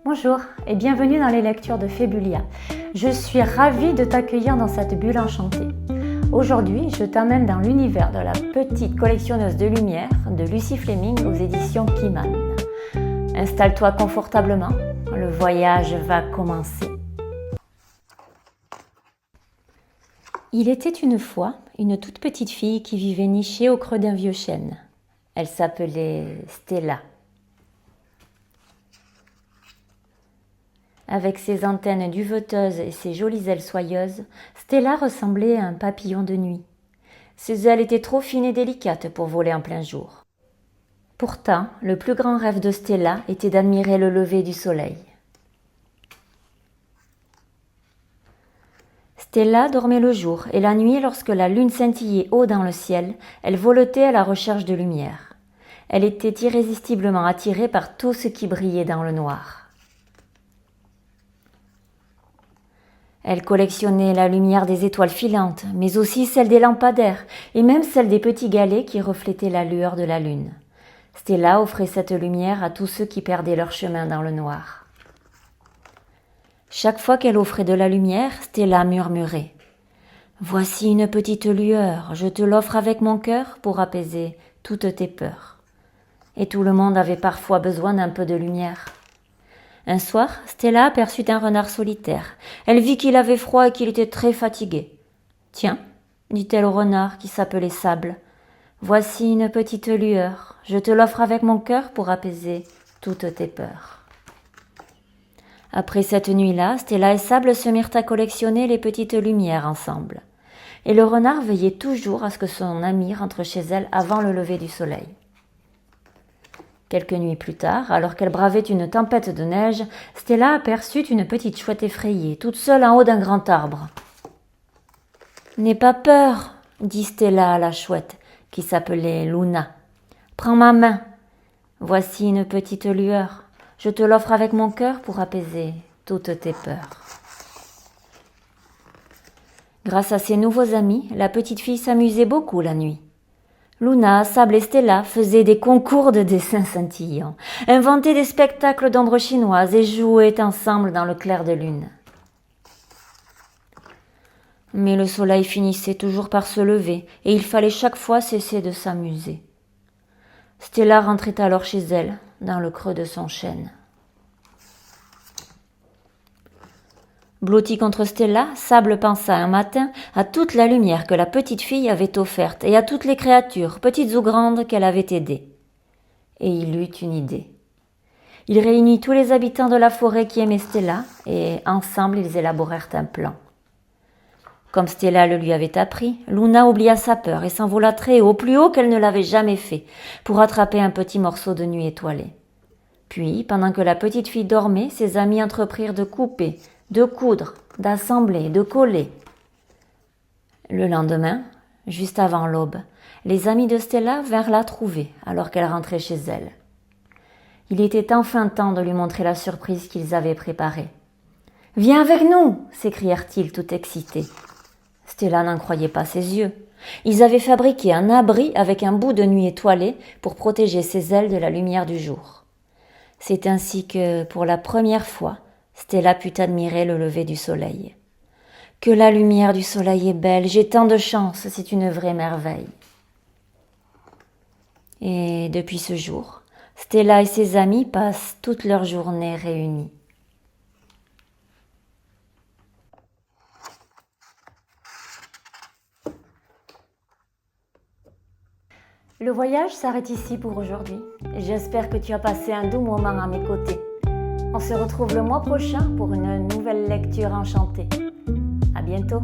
Bonjour et bienvenue dans les lectures de Phébulia. Je suis ravie de t'accueillir dans cette bulle enchantée. Aujourd'hui, je t'amène dans l'univers de la petite collectionneuse de lumière de Lucie Fleming aux éditions Kiman. Installe-toi confortablement, le voyage va commencer. Il était une fois une toute petite fille qui vivait nichée au creux d'un vieux chêne. Elle s'appelait Stella. Avec ses antennes duveteuses et ses jolies ailes soyeuses, Stella ressemblait à un papillon de nuit. Ses ailes étaient trop fines et délicates pour voler en plein jour. Pourtant, le plus grand rêve de Stella était d'admirer le lever du soleil. Stella dormait le jour et la nuit, lorsque la lune scintillait haut dans le ciel, elle voletait à la recherche de lumière. Elle était irrésistiblement attirée par tout ce qui brillait dans le noir. Elle collectionnait la lumière des étoiles filantes, mais aussi celle des lampadaires et même celle des petits galets qui reflétaient la lueur de la lune. Stella offrait cette lumière à tous ceux qui perdaient leur chemin dans le noir. Chaque fois qu'elle offrait de la lumière, Stella murmurait « Voici une petite lueur, je te l'offre avec mon cœur pour apaiser toutes tes peurs. » Et tout le monde avait parfois besoin d'un peu de lumière. Un soir, Stella aperçut un renard solitaire. Elle vit qu'il avait froid et qu'il était très fatigué. « Tiens, dit-elle au renard qui s'appelait Sable, voici une petite lueur. Je te l'offre avec mon cœur pour apaiser toutes tes peurs. » Après cette nuit-là, Stella et Sable se mirent à collectionner les petites lumières ensemble. Et le renard veillait toujours à ce que son amie rentre chez elle avant le lever du soleil. Quelques nuits plus tard, alors qu'elle bravait une tempête de neige, Stella aperçut une petite chouette effrayée, toute seule en haut d'un grand arbre. « N'aie pas peur, dit Stella à la chouette, qui s'appelait Luna. « Prends ma main. Voici une petite lueur. Je te l'offre avec mon cœur pour apaiser toutes tes peurs. » Grâce à ses nouveaux amis, la petite fille s'amusait beaucoup la nuit. Luna, Sable et Stella faisaient des concours de dessins scintillants, inventaient des spectacles d'ombres chinoises et jouaient ensemble dans le clair de lune. Mais le soleil finissait toujours par se lever et il fallait chaque fois cesser de s'amuser. Stella rentrait alors chez elle, dans le creux de son chêne. Blottie contre Stella, Sable pensa un matin à toute la lumière que la petite fille avait offerte et à toutes les créatures, petites ou grandes, qu'elle avait aidées. Et il eut une idée. Il réunit tous les habitants de la forêt qui aimaient Stella et ensemble ils élaborèrent un plan. Comme Stella le lui avait appris, Luna oublia sa peur et s'envola très haut, plus haut qu'elle ne l'avait jamais fait, pour attraper un petit morceau de nuit étoilé. Puis, pendant que la petite fille dormait, ses amis entreprirent de couper, de coudre, d'assembler, de coller. Le lendemain, juste avant l'aube, les amis de Stella vinrent la trouver alors qu'elle rentrait chez elle. Il était enfin temps de lui montrer la surprise qu'ils avaient préparée. « Viens avec nous !» s'écrièrent-ils tout excités. Stella n'en croyait pas ses yeux. Ils avaient fabriqué un abri avec un bout de nuit étoilé pour protéger ses ailes de la lumière du jour. C'est ainsi que, pour la première fois, Stella put admirer le lever du soleil. Que la lumière du soleil est belle, j'ai tant de chance, c'est une vraie merveille. Et depuis ce jour, Stella et ses amis passent toute leur journée réunis. Le voyage s'arrête ici pour aujourd'hui. J'espère que tu as passé un doux moment à mes côtés. On se retrouve le mois prochain pour une nouvelle lecture enchantée. À bientôt.